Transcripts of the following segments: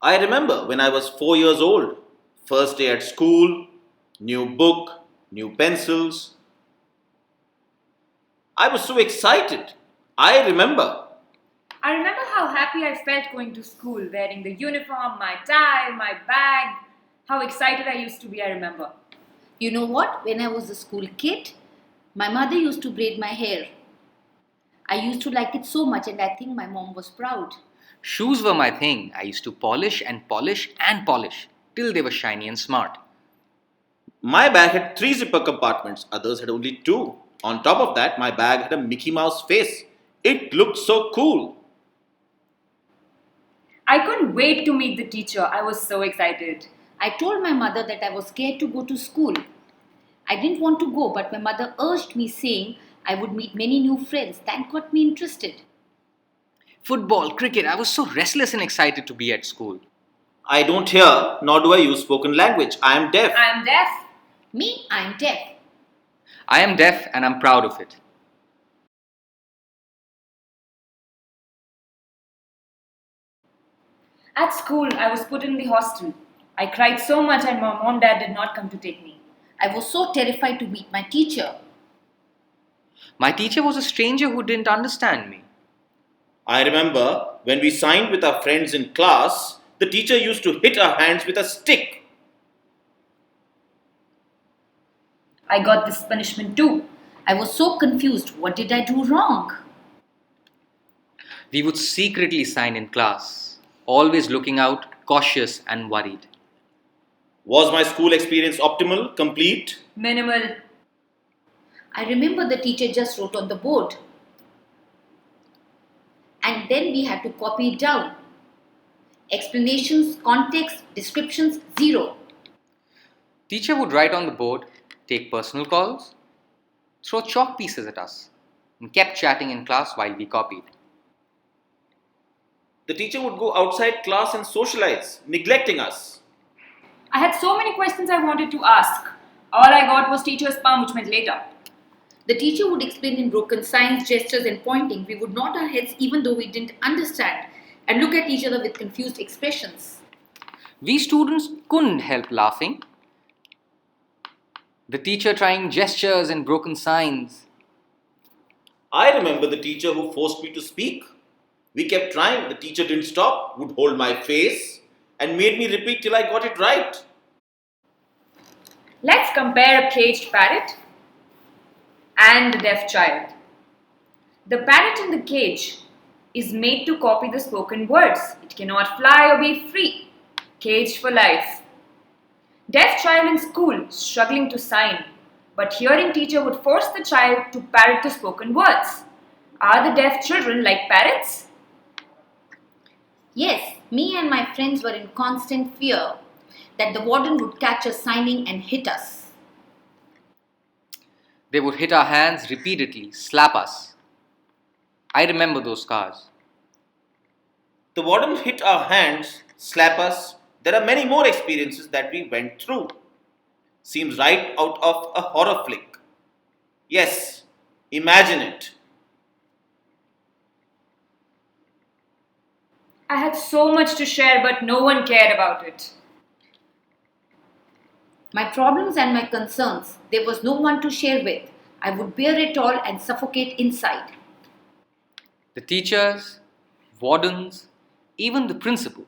I remember when I was 4 years old, first day at school, new book, new pencils. I was so excited. I remember. I remember how happy I felt going to school, wearing the uniform, my tie, my bag. How excited I used to be, I remember. You know what? When I was a school kid, my mother used to braid my hair. I used to like it so much, and I think my mom was proud. Shoes were my thing. I used to polish and polish and polish till they were shiny and smart. My bag had three zipper compartments, others had only two. On top of that, my bag had a Mickey Mouse face. It looked so cool. I couldn't wait to meet the teacher. I was so excited. I told my mother that I was scared to go to school. I didn't want to go, but my mother urged me, saying I would meet many new friends. That got me interested. Football, cricket, I was so restless and excited to be at school. I don't hear, nor do I use spoken language. I am deaf. I am deaf. Me, I'm deaf. I am deaf and I'm proud of it. At school, I was put in the hostel. I cried so much and my mom and dad did not come to take me. I was so terrified to meet my teacher. My teacher was a stranger who didn't understand me. I remember when we signed with our friends in class, the teacher used to hit our hands with a stick. I got this punishment too. I was so confused. What did I do wrong? We would secretly sign in class, always looking out, cautious and worried. Was my school experience optimal, complete? Minimal. I remember the teacher just wrote on the board. And then we had to copy it down. Explanations, context, descriptions, zero. Teacher would write on the board, take personal calls, throw chalk pieces at us, and kept chatting in class while we copied. The teacher would go outside class and socialize, neglecting us. I had so many questions I wanted to ask. All I got was teacher's palm, which meant later. The teacher would explain in broken signs, gestures, and pointing. We would nod our heads even though we didn't understand and look at each other with confused expressions. We students couldn't help laughing. The teacher trying gestures and broken signs. I remember the teacher who forced me to speak. We kept trying, the teacher didn't stop, would hold my face, and made me repeat till I got it right. Let's compare a caged parrot and the deaf child. The parrot in the cage is made to copy the spoken words. It cannot fly or be free. Caged for life. Deaf child in school struggling to sign, but hearing teacher would force the child to parrot the spoken words. Are the deaf children like parrots? Yes, me and my friends were in constant fear that the warden would catch us signing and hit us. They would hit our hands repeatedly, slap us. I remember those scars. The warden hit our hands, slap us. There are many more experiences that we went through. Seems right out of a horror flick. Yes, imagine it. I had so much to share, but no one cared about it. My problems and my concerns, there was no one to share with. I would bear it all and suffocate inside. The teachers, wardens, even the principal.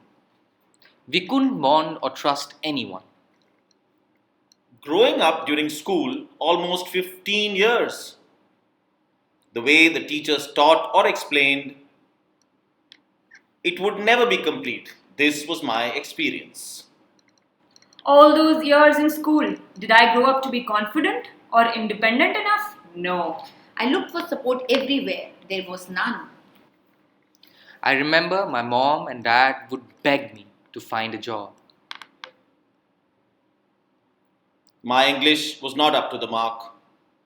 We couldn't bond or trust anyone. Growing up during school, almost 15 years. The way the teachers taught or explained, it would never be complete. This was my experience. All those years in school, did I grow up to be confident or independent enough? No. I looked for support everywhere. There was none. I remember my mom and dad would beg me to find a job. My English was not up to the mark.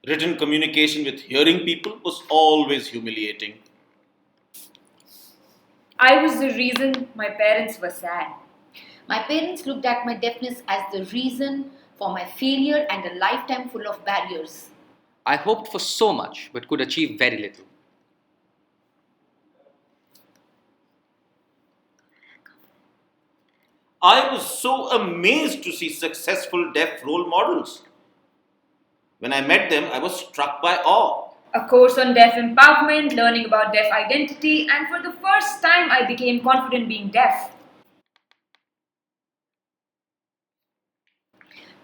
Written communication with hearing people was always humiliating. I was the reason my parents were sad. My parents looked at my deafness as the reason for my failure and a lifetime full of barriers. I hoped for so much but could achieve very little. I was so amazed to see successful deaf role models. When I met them, I was struck by awe. A course on deaf empowerment, learning about deaf identity, and for the first time I became confident being deaf.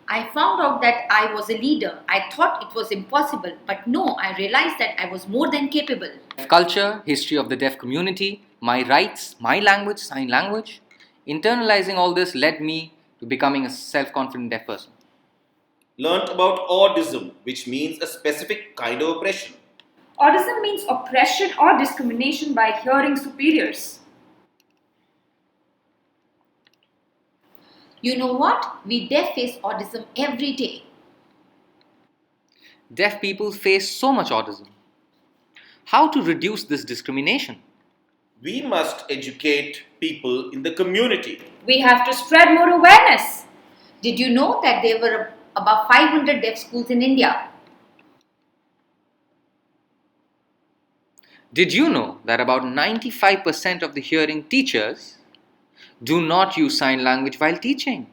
I found out that I was a leader. I thought it was impossible, but no, I realized that I was more than capable. Culture, history of the deaf community, my rights, my language, sign language. Internalizing all this led me to becoming a self-confident deaf person. Learnt about autism, which means a specific kind of oppression. Autism means oppression or discrimination by hearing superiors. You know what? We deaf face autism every day. Deaf people face so much autism. How to reduce this discrimination? We must educate people in the community. We have to spread more awareness. Did you know that there were about 500 deaf schools in India? Did you know that about 95% of the hearing teachers do not use sign language while teaching?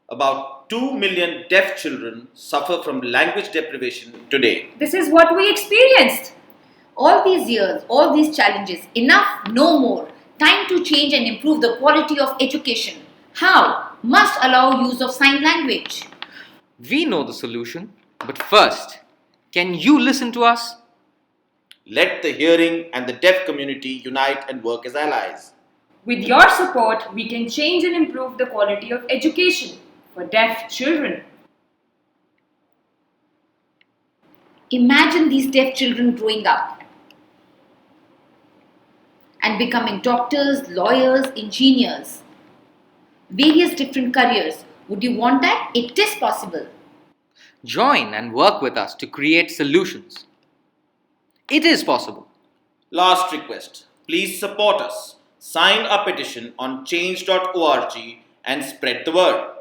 About 2 million deaf children suffer from language deprivation today. This is what we experienced. All these years, all these challenges, enough, no more. Time to change and improve the quality of education. How? Must allow use of sign language. We know the solution, but first, can you listen to us? Let the hearing and the deaf community unite and work as allies. With your support, we can change and improve the quality of education for deaf children. Imagine these deaf children growing up and becoming doctors, lawyers, engineers, various different careers. Would you want that? It is possible. Join and work with us to create solutions. It is possible. Last request, please support us. Sign a petition on change.org and spread the word.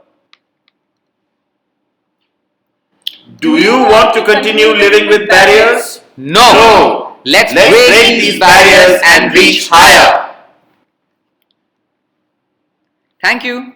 Do you want to continue living with barriers? No! Let's break these barriers and reach higher. Thank you.